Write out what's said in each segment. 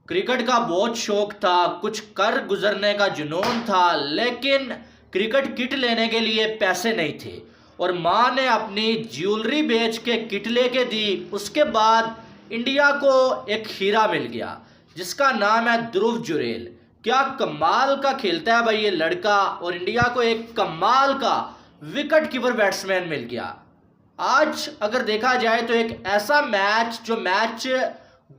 Cricket का बहुत शौक था, कुछ कर गुजरने का जुनून था, लेकिन क्रिकेट किट लेने के लिए पैसे नहीं थे और माँ ने अपनी ज्वेलरी बेच के किट लेके दी। उसके बाद इंडिया को एक हीरा मिल गया जिसका नाम है ध्रुव जुरैल। क्या कमाल का खेलता है भाई ये लड़का, और इंडिया को एक कमाल का विकेट कीपर बैट्समैन मिल गया। आज अगर देखा जाए तो एक ऐसा मैच जो मैच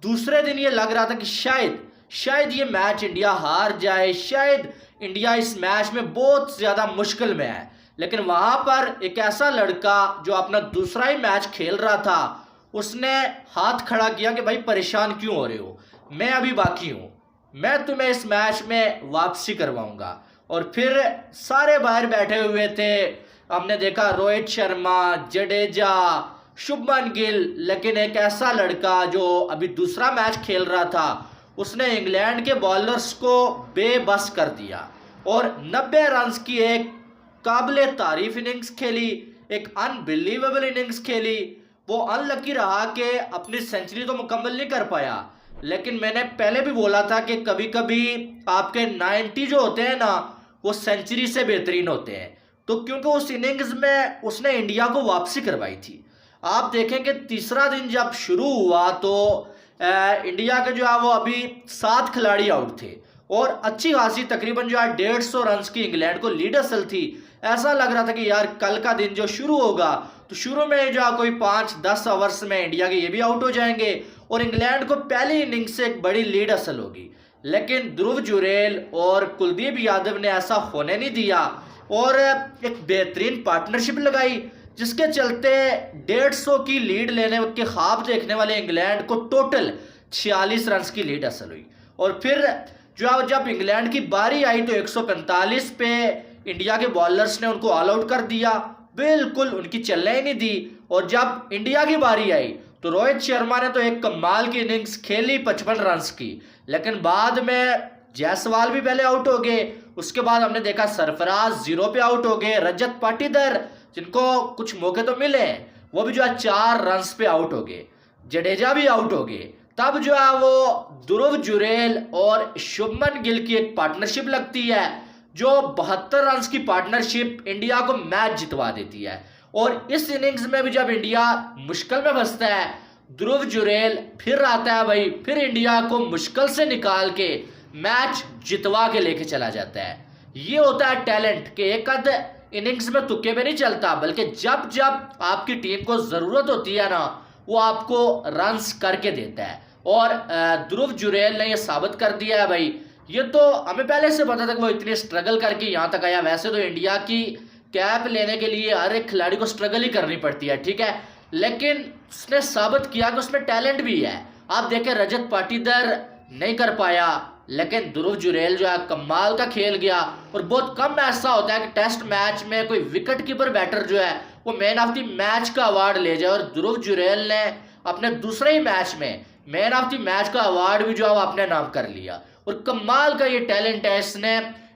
दूसरे दिन ये लग रहा था कि शायद ये मैच इंडिया हार जाए, शायद इंडिया इस मैच में बहुत ज़्यादा मुश्किल में है, लेकिन वहां पर एक ऐसा लड़का जो अपना दूसरा ही मैच खेल रहा था उसने हाथ खड़ा किया कि भाई परेशान क्यों हो रहे हो, मैं अभी बाकी हूं, मैं तुम्हें इस मैच में वापसी करवाऊंगा। और फिर सारे बाहर बैठे हुए थे, हमने देखा रोहित शर्मा, जडेजा, शुभमन गिल, लेकिन एक ऐसा लड़का जो अभी दूसरा मैच खेल रहा था उसने इंग्लैंड के बॉलर्स को बेबस कर दिया और 90 रन की एक काबिले तारीफ इनिंग्स खेली, एक अनबिलीवेबल इनिंग्स खेली। वो अनलकी रहा कि अपनी सेंचुरी तो मुकम्मल नहीं कर पाया, लेकिन मैंने पहले भी बोला था कि कभी कभी आपके 90 जो होते हैं ना वो सेंचुरी से बेहतरीन होते हैं। तो क्योंकि उस इनिंग्स में उसने इंडिया को वापसी करवाई थी। आप देखें कि तीसरा दिन जब शुरू हुआ तो इंडिया के जो है वो अभी 7 खिलाड़ी आउट थे और अच्छी खासी तकरीबन जो है 150 रन की इंग्लैंड को लीड हासिल थी। ऐसा लग रहा था कि यार कल का दिन जो शुरू होगा तो शुरू में जो है कोई 5-10 ओवर्स में इंडिया के ये भी आउट हो जाएंगे और इंग्लैंड को पहली इनिंग से एक बड़ी लीड हासिल होगी, लेकिन ध्रुव जुरैल और कुलदीप यादव ने ऐसा होने नहीं दिया और एक बेहतरीन पार्टनरशिप लगाई जिसके चलते 150 की लीड लेने के ख्वाब देखने वाले इंग्लैंड को टोटल 46 रन की लीड हासिल हुई। और फिर जो जब इंग्लैंड की बारी आई तो 145 पे इंडिया के बॉलर्स ने उनको ऑल आउट कर दिया, बिल्कुल उनकी चलने ही नहीं दी। और जब इंडिया की बारी आई तो रोहित शर्मा ने तो एक कमाल की इनिंग्स खेली 55 रन की, लेकिन बाद में जायसवाल भी पहले आउट हो गए। उसके बाद हमने देखा सरफराज 0 पे आउट हो गए, रजत पाटीदार जिनको कुछ मौके तो मिले वो भी जो है 4 रन पे आउट हो गए, जडेजा भी आउट हो गए। तब जो है वो ध्रुव जुरैल और शुभमन गिल की एक पार्टनरशिप लगती है जो 72 रन की पार्टनरशिप इंडिया को मैच जितवा देती है। और इस इनिंग्स में भी जब इंडिया मुश्किल में फंसता है ध्रुव जुरैल फिर आता है भाई, फिर इंडिया को मुश्किल से निकाल के मैच जितवा के लेके चला जाता है। ये होता है टैलेंट कि एक आध इनिंग्स में तुक्के में नहीं चलता, बल्कि जब जब आपकी टीम को जरूरत होती है ना वो आपको रन्स करके देता है। और ध्रुव जुरैल ने ये साबित कर दिया है भाई। ये तो हमें पहले से पता था कि वो इतनी स्ट्रगल करके यहाँ तक आया। वैसे तो इंडिया की कैप लेने के लिए हर एक खिलाड़ी को स्ट्रगल ही करनी पड़ती है, ठीक है, लेकिन उसने साबित किया कि उसमें टैलेंट भी है। आप देखें रजत पाटीदार नहीं कर पाया, लेकिन ध्रुव जुरैल जो है कमाल का खेल गया। और बहुत कम ऐसा होता है कि टेस्ट मैच में कोई विकेट कीपर बैटर जो है वो मैन ऑफ द मैच का अवार्ड ले जाए, और ध्रुव जुरैल ने अपने दूसरे ही मैच में मैन ऑफ द मैच का अवार्ड भी जो है वो अपने नाम कर लिया। और कमाल का ये टैलेंट है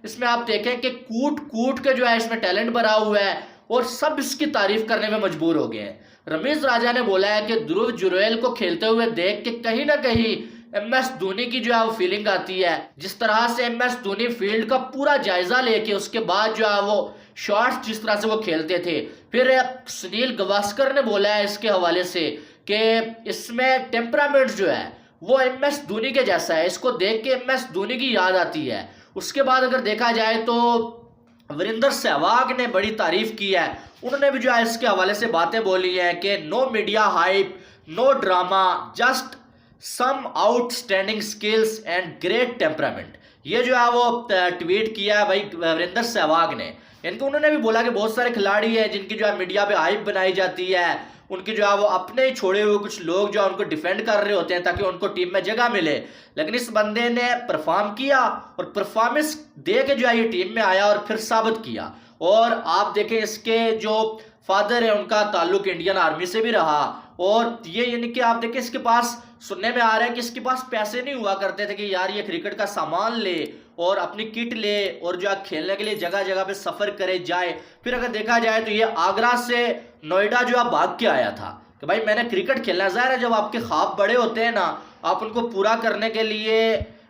इसमें आप देखें कि कूट कूट के जो है इसमें टैलेंट भरा हुआ है और सब इसकी तारीफ करने में मजबूर हो गए हैं। रमेश राजा ने बोला है कि ध्रुव जुरैल को खेलते हुए देख के कहीं ना कहीं MS धोनी की जो है वो फीलिंग आती है। जिस तरह से MS धोनी फील्ड का पूरा जायजा लेके उसके बाद जो है वो शॉट्स जिस तरह से वो खेलते थे। फिर सुनील गावस्कर ने बोला है इसके हवाले से कि इसमें टेम्परामेंट जो है वो MS धोनी के जैसा है, इसको देख के MS धोनी की याद आती है। उसके बाद अगर देखा जाए तो वीरेंद्र सहवाग ने बड़ी तारीफ की है, उन्होंने भी जो है इसके हवाले से बातें बोली हैं कि no media hype, no drama, just some outstanding skills and great temperament. ये जो है वो ट्वीट किया है भाई वीरेंद्र सहवाग ने। इनको उन्होंने भी बोला कि बहुत सारे खिलाड़ी हैं जिनकी जो है मीडिया पे हाइप बनाई जाती है, उनकी जो है वो अपने ही छोड़े हुए कुछ लोग जो है उनको डिफेंड कर रहे होते हैं ताकि उनको टीम में जगह मिले, लेकिन इस बंदे ने परफॉर्म किया और परफॉर्मेंस दे के जो है ये टीम में आया और फिर साबित किया। और आप देखें इसके जो फादर है उनका ताल्लुक इंडियन आर्मी से भी रहा, और ये यानी कि आप देखें इसके पास सुनने में आ रहा है कि इसके पास पैसे नहीं हुआ करते थे कि यार ये क्रिकेट का सामान ले और अपनी किट ले और जो है खेलने के लिए जगह जगह पे सफर करे जाए। फिर अगर देखा जाए तो ये आगरा से नोएडा जो है भाग के आया था, कि भाई मैंने क्रिकेट खेलना है। ज़ाहिर है जब आपके ख्वाब बड़े होते हैं ना, आप उनको पूरा करने के लिए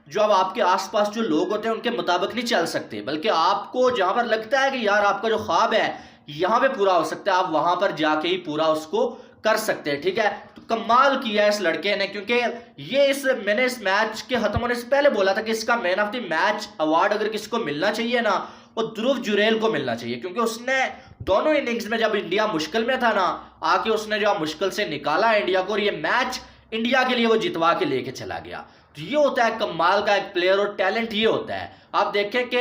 जो अब आपके आसपास जो लोग होते हैं उनके मुताबिक नहीं चल सकते, बल्कि आपको जहां पर लगता है कि यार आपका जो ख्वाब है यहां पे पूरा हो सकता है, आप वहां पर जाके ही पूरा उसको कर सकते हैं। ठीक है, तो कमाल किया इस लड़के ने, क्योंकि मैंने इस मैच के खत्म होने से पहले बोला था कि इसका man of the match award अगर किसको मिलना चाहिए ना, वो ध्रुव जुरैल को मिलना चाहिए, क्योंकि उसने दोनों इनिंग्स में जब इंडिया मुश्किल में था ना, आके उसने जो मुश्किल से निकाला इंडिया को और ये मैच इंडिया के लिए वो जितवा के लेके चला गया। तो ये होता है कमाल का एक प्लेयर और टैलेंट ये होता है। आप देखें कि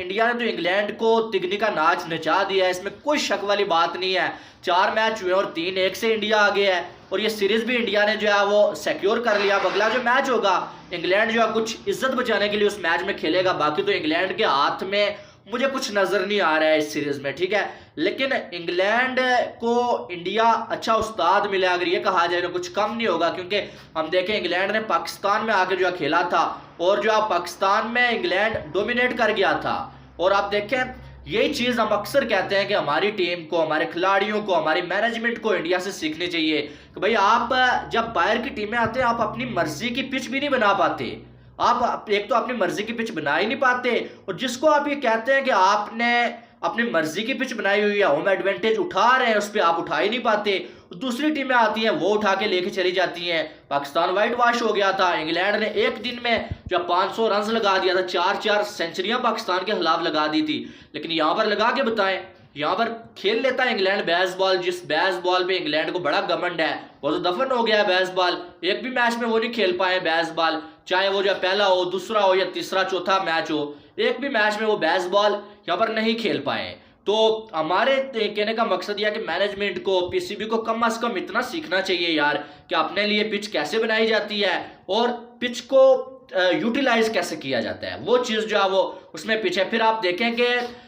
इंडिया ने तो इंग्लैंड को तिगनी का नाच नचा दिया है, इसमें कोई शक वाली बात नहीं है। 4 मैच हुए और 3-1 से इंडिया आगे है और ये सीरीज भी इंडिया ने जो है वो सिक्योर कर लिया। अब अगला जो मैच होगा इंग्लैंड जो है कुछ इज्जत बचाने के लिए उस मैच में खेलेगा, बाकी तो इंग्लैंड के हाथ में मुझे कुछ नजर नहीं आ रहा है इस सीरीज में। ठीक है, लेकिन इंग्लैंड को इंडिया अच्छा उस्ताद मिला अगर ये कहा जाए तो कुछ कम नहीं होगा, क्योंकि हम देखें इंग्लैंड ने पाकिस्तान में आके जो है खेला था और जो है पाकिस्तान में इंग्लैंड डोमिनेट कर गया था। और आप देखें यही चीज हम अक्सर कहते हैं कि हमारी टीम को, हमारे खिलाड़ियों को, हमारी मैनेजमेंट को इंडिया से सीखनी चाहिए कि भाई आप जब बाहर की टीमें आते हैं आप अपनी मर्जी की पिच भी नहीं बना पाते। आप एक तो अपनी मर्जी की पिच बना ही नहीं पाते, और जिसको आप ये कहते हैं कि आपने अपनी मर्जी की पिच बनाई हुई है, होम एडवांटेज उठा रहे हैं, उस पर आप उठा ही नहीं पाते। दूसरी टीमें आती हैं वो उठा के लेके चली जाती हैं। पाकिस्तान वाइट वॉश हो गया था, इंग्लैंड ने एक दिन में जो 500 रन लगा दिया था, 4-4 सेंचुरियां पाकिस्तान के खिलाफ लगा दी थी। लेकिन यहां पर लगा के बताएं, यहाँ पर खेल लेता है इंग्लैंड बेसबॉल, जिस बेसबॉल पे इंग्लैंड को बड़ा घमंड है वो तो दफन हो गया है बेसबॉल। एक भी मैच में वो नहीं खेल पाए बेसबॉल, चाहे वो जो पहला हो, दूसरा हो या तीसरा चौथा मैच हो, एक भी मैच में वो बेसबॉल यहाँ पर नहीं खेल पाए। तो हमारे कहने का मकसद यह कि मैनेजमेंट को, पीसीबी को कम से कम इतना सीखना चाहिए यार कि अपने लिए पिच कैसे बनाई जाती है और पिच को यूटिलाइज कैसे किया जाता है, वो चीज जो है वो उसमें पीछे। फिर आप देखें कि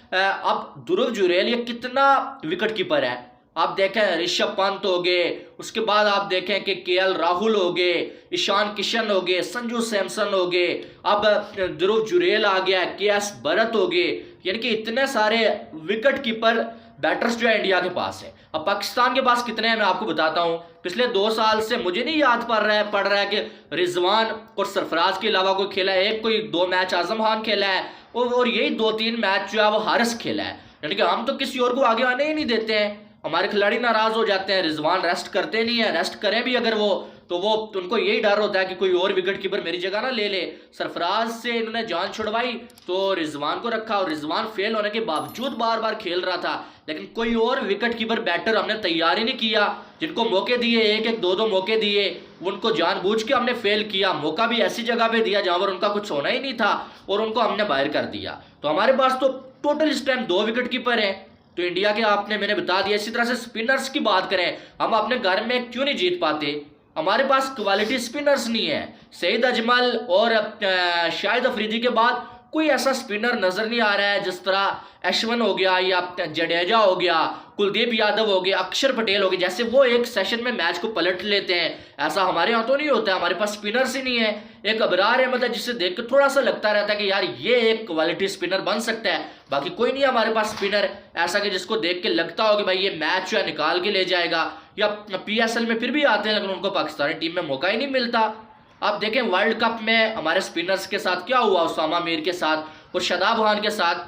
अब ध्रुव जुरैल ये कितना विकेट कीपर है। आप देखें ऋषभ पंत हो गए, उसके बाद आप देखें कि केएल राहुल हो गए, ईशान किशन हो गए, संजू सैमसन हो गए, अब ध्रुव जुरैल आ गया, केएस भरत हो गए, यानी कि इतने सारे विकेट कीपर बैटर्स जो है इंडिया के पास है। अब पाकिस्तान के पास कितने हैं मैं आपको बताता हूं। पिछले 2 साल से मुझे नहीं याद पड़ रहा है कि रिजवान और सरफराज के अलावा कोई खेला है। एक कोई 2 मैच आजम खान खेला है और यही 2-3 मैच जो है वो हारिस खेला है। यानी कि हम तो किसी और को आगे आने ही नहीं देते हैं, हमारे खिलाड़ी नाराज हो जाते हैं। रिजवान रेस्ट करते नहीं है, रेस्ट करें भी अगर वो तो वो उनको यही डर होता है कि कोई और विकेट कीपर मेरी जगह ना ले ले। सरफराज से इन्होंने जान छुड़वाई तो रिजवान को रखा और रिजवान फेल होने के बावजूद बार बार खेल रहा था, लेकिन कोई और विकेट कीपर बैटर हमने तैयार ही नहीं किया। जिनको मौके दिए, 1-1, 2-2 मौके दिए, उनको जानबूझ के हमने फेल किया। मौका भी ऐसी जगह पे दिया जहां पर उनका कुछ होना ही नहीं था और उनको हमने बाहर कर दिया। तो हमारे पास तो टोटल इस टाइम 2 विकेट कीपर हैं तो इंडिया के, आपने मैंने बता दिया। इसी तरह से स्पिनर्स की बात करें, हम अपने घर में क्यों नहीं जीत पाते, हमारे पास क्वालिटी स्पिनर्स नहीं है। सईद अजमल और शाहिद अफरीदी के बाद कोई ऐसा स्पिनर नजर नहीं आ रहा है, जिस तरह अश्विन हो गया या जडेजा हो गया, कुलदीप यादव हो गया, अक्षर पटेल हो गया, जैसे वो एक सेशन में मैच को पलट लेते हैं। ऐसा हमारे यहाँ तो नहीं होता है, हमारे पास स्पिनर्स ही नहीं है। एक अबरार अहमद है जिसे देख कर थोड़ा सा लगता रहता है कि यार ये एक क्वालिटी स्पिनर बन सकता है, बाकी कोई नहीं है हमारे पास स्पिनर ऐसा कि जिसको देख के लगता हो कि भाई ये मैच जो है निकाल के ले जाएगा। या पीएसएल में फिर भी आते हैं लेकिन उनको पाकिस्तानी टीम में मौका ही नहीं मिलता। आप देखें वर्ल्ड कप में हमारे स्पिनर्स के साथ क्या हुआ, उसामा मीर के साथ और शादाब खान के साथ।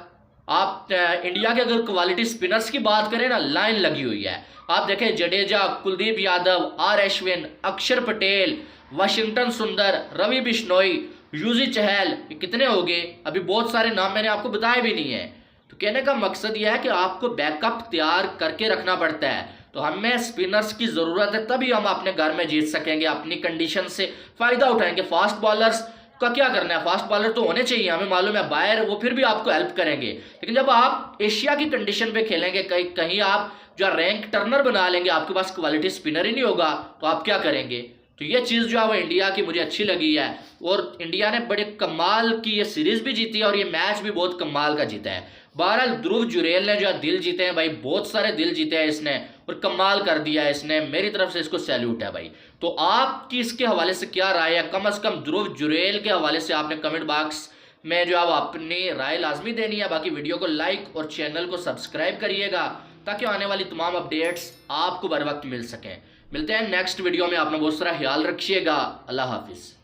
आप इंडिया के अगर क्वालिटी स्पिनर्स की बात करें ना, लाइन लगी हुई है। आप देखें जडेजा, कुलदीप यादव, आर अश्विन, अक्षर पटेल, वाशिंगटन सुंदर, रवि बिश्नोई, यूजी चहल, कितने हो गए, अभी बहुत सारे नाम मैंने आपको बताए भी नहीं है। तो कहने का मकसद यह है कि आपको बैकअप तैयार करके रखना पड़ता है। तो हमें स्पिनर्स की जरूरत है, तभी हम अपने घर में जीत सकेंगे, अपनी कंडीशन से फायदा उठाएंगे। फास्ट बॉलर्स का क्या करना है, फास्ट बॉलर तो होने चाहिए, हमें मालूम है बाहर वो फिर भी आपको हेल्प करेंगे, लेकिन जब आप एशिया की कंडीशन पे खेलेंगे, कहीं आप जो रैंक टर्नर बना लेंगे, आपके पास क्वालिटी स्पिनर ही नहीं होगा, तो आप क्या करेंगे। तो ये चीज़ जो है वो इंडिया की मुझे अच्छी लगी है और इंडिया ने बड़े कमाल की ये सीरीज भी जीती है और ये मैच भी बहुत कमाल का जीता है। बहरहाल ध्रुव जुरैल ने जो दिल जीते हैं भाई, बहुत सारे दिल जीते हैं इसने और कमाल कर दिया है इसने, मेरी तरफ से इसको सैल्यूट है भाई। तो आपकी इसके हवाले से क्या राय है, कम से कम ध्रुव जुरैल के हवाले से आपने कमेंट बॉक्स में जो है अपनी राय लाजमी देनी है। बाकी वीडियो को लाइक और चैनल को सब्सक्राइब करिएगा ताकि आने वाली तमाम अपडेट्स आपको बर वक्त मिल सकें। मिलते हैं नेक्स्ट वीडियो में। अपना बहुत सारा ख्याल रखिएगा। अल्लाह हाफिज़।